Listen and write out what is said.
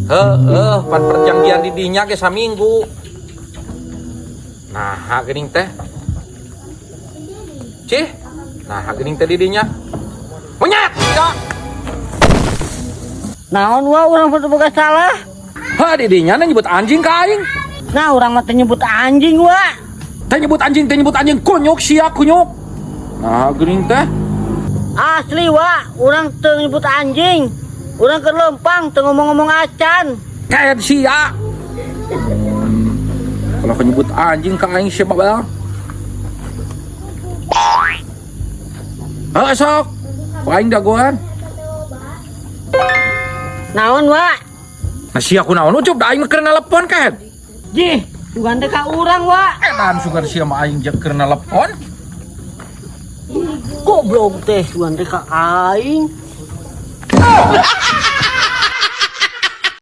pan perjanjian didinya ke saminggu. Nah, geuning teh. Cih. Nah, geuning teh didinya. Monyet, ya. Naon wa urang foto boga salah. Ha, didinya nyebut anjing ka aing. Nah, urang mah teh nyebut anjing wa. Teh nyebut anjing kunyuk sia kunyuk. Nah, geuning teh. Asli wa, urang teu nyebut anjing. Urang keur lempang teu ngomong-ngomong acan. Kayak sia. Kalau nyebut anjing ka aing siapa bal? Sok. Aing dagoan. Naon wa? Nah sia kunaon ucup da aing keur nelepon kan. Jih, sugan teh ka urang wa. Edan sugan sia mah aing jeung keur nelepon. Goblok teh sugan teh ka aing.